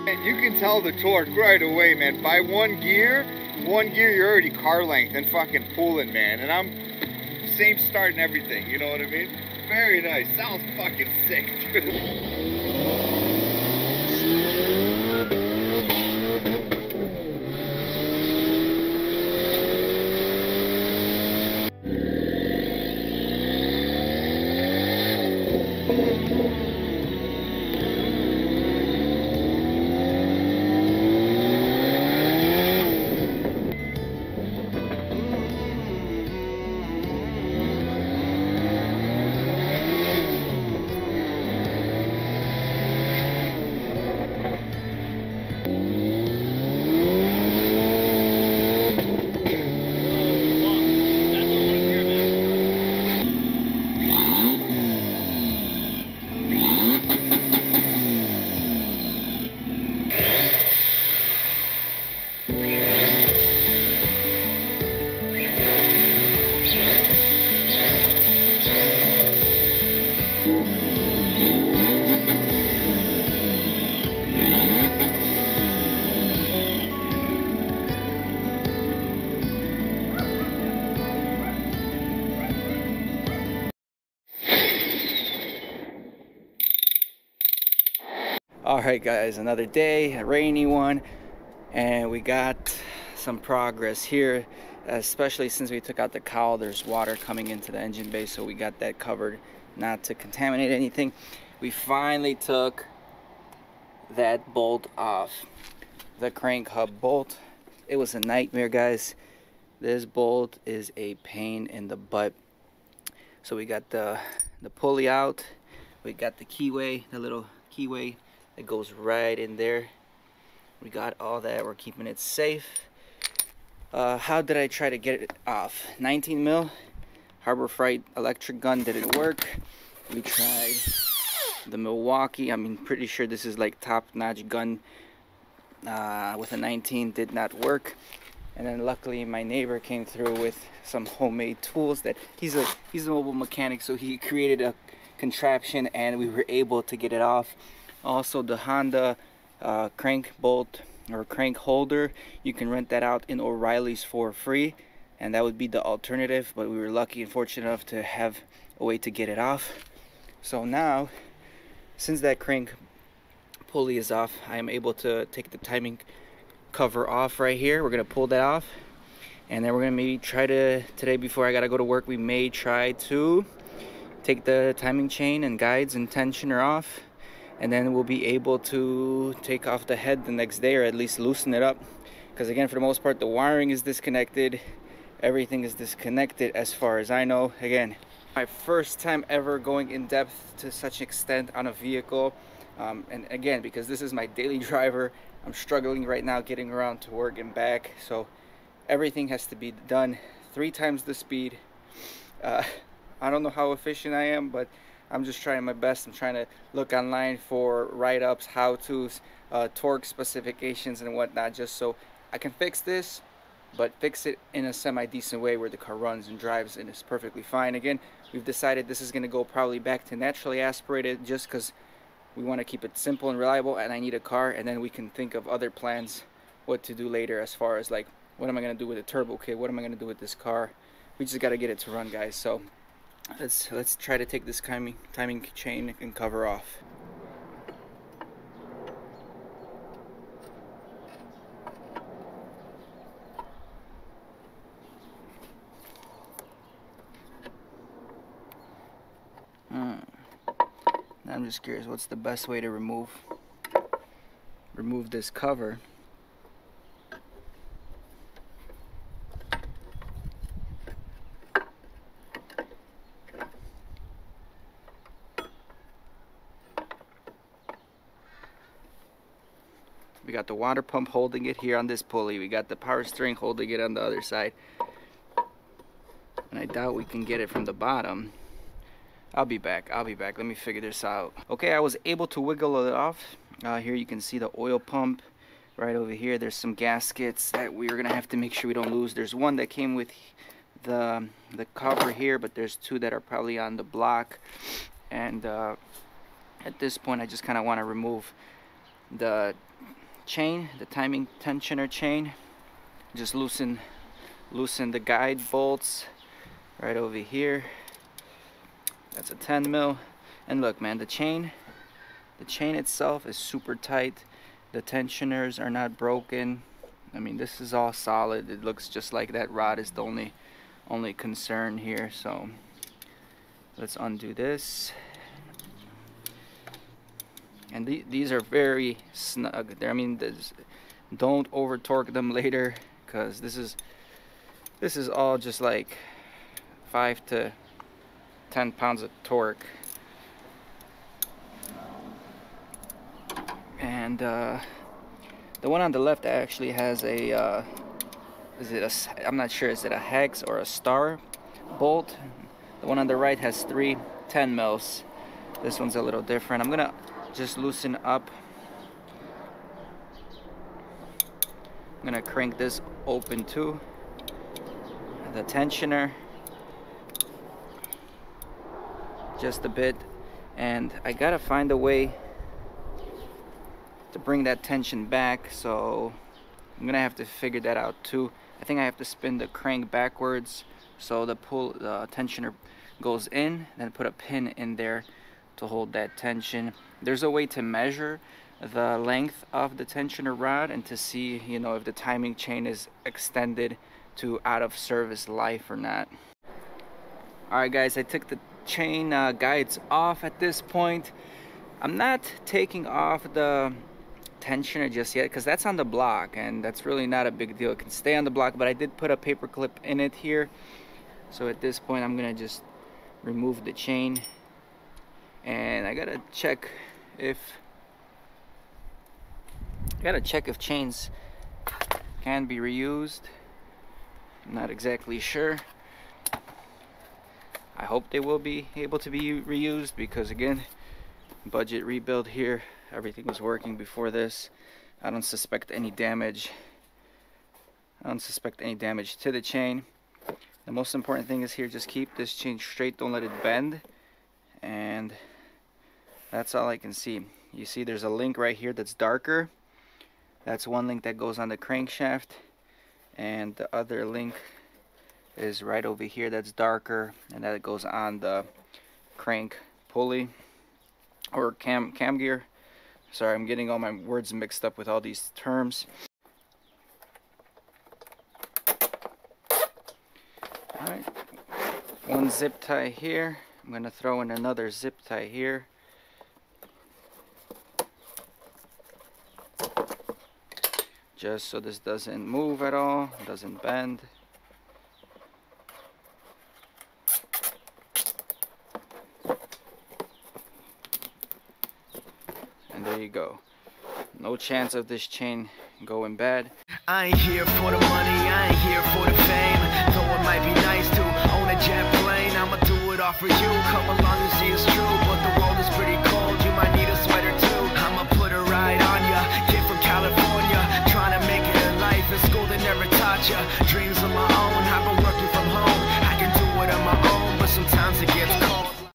You can tell the torque right away, man. By one gear, you're already car length and fucking pulling, man. And I'm same start and everything, you know what I mean? Very nice. Sounds fucking sick, dude. Alright guys, another day, a rainy one, and we got some progress here, especially since we took out the cowl. There's water coming into the engine bay, so we got that covered not to contaminate anything. We finally took that bolt off, the crank hub bolt. It was a nightmare, guys. This bolt is a pain in the butt. So we got the pulley out, we got the keyway, the little keyway that goes right in there. We got all that. We're keeping it safe. How did I try to get it off? 19 mil Harbor Freight electric gun didn't work. We tried the Milwaukee. I'm pretty sure this is like top-notch gun with a 19, did not work. And then luckily my neighbor came through with some homemade tools. That he's a mobile mechanic, so he created a contraption and we were able to get it off. Also the Honda crank bolt or crank holder, you can rent that out in O'Reilly's for free, and that would be the alternative, but we were lucky and fortunate enough to have a way to get it off. So now, since that crank pulley is off, I am able to take the timing cover off right here. We're gonna pull that off, and then we're gonna maybe try to, today before I gotta go to work, we may try to take the timing chain and guides and tensioner off, and then we'll be able to take off the head the next day, or at least loosen it up, because again, for the most part, the wiring is disconnected, everything is disconnected as far as I know. Again, my first time ever going in depth to such extent on a vehicle, and again, because this is my daily driver, I'm struggling right now getting around to work and back, so everything has to be done 3 times the speed. I don't know how efficient I am, but I'm just trying my best. I'm trying to look online for write-ups, how-tos, torque specifications and whatnot, just so I can fix this, but fix it in a semi-decent way where the car runs and drives and is perfectly fine. Again, we've decided this is going to go probably back to naturally aspirated, just because we want to keep it simple and reliable, and I need a car, and then we can think of other plans, what to do later, as far as like, what am I going to do with a turbo kit, what am I going to do with this car. We just got to get it to run, guys. So let's try to take this timing chain and cover off. I'm just curious, what's the best way to remove this cover? We got the water pump holding it here on this pulley. We got the power steering holding it on the other side. And I doubt we can get it from the bottom. I'll be back. Let me figure this out. Okay, I was able to wiggle it off. Here you can see the oil pump right over here. There's some gaskets that we're gonna have to make sure we don't lose. There's one that came with the cover here, but there's 2 that are probably on the block. And at this point, I just kind of want to remove the chain, the timing tensioner chain. Just loosen the guide bolts right over here. That's a 10 mil. And look, man, the chain itself is super tight. The tensioners are not broken. I mean, this is all solid. It looks just like that rod is the only concern here. So let's undo this. And these are very snug. I mean, don't over torque them later, because this is all just like 5 to 10 pounds of torque. And the one on the left actually has a I'm not sure, is it a hex or a star bolt? The one on the right has 3 10 mils. This one's a little different. I'm gonna just loosen up. I'm gonna crank this open too, the tensioner, just a bit, and I gotta find a way to bring that tension back, so I'm gonna have to figure that out too. I think I have to spin the crank backwards so the tensioner goes in, then put a pin in there to hold that tension. There's a way to measure the length of the tensioner rod and to see, you know, if the timing chain is extended to out of service life or not. Alright guys, I took the chain guides off at this point. I'm not taking off the tensioner just yet because that's on the block, and that's really not a big deal. It can stay on the block, but I did put a paper clip in it here. So at this point I'm gonna just remove the chain, and I gotta check if chains can be reused. I'm not exactly sure. I hope they will be able to be reused, because again, budget rebuild here. Everything was working before this. I don't suspect any damage. I don't suspect any damage to the chain. The most important thing is here, just keep this chain straight, don't let it bend. And that's all I can see. You see there's a link right here that's darker. That's one link that goes on the crankshaft, and the other link is right over here that's darker, and that goes on the crank pulley or cam gear. Sorry, I'm getting all my words mixed up with all these terms. Alright, one zip tie here. I'm going to throw in another zip tie here. Just so this doesn't move at all, doesn't bend. And there you go. No chance of this chain going bad. I ain't here for the money, I ain't here for the fame. Though it might be nice to own a jet plane, I'ma do it all for you. Come along and see it's true, but the world is pretty cold. You might need a sweater too. I'ma put a ride on ya. Kid from California, trying to make it in life. In school they never taught ya.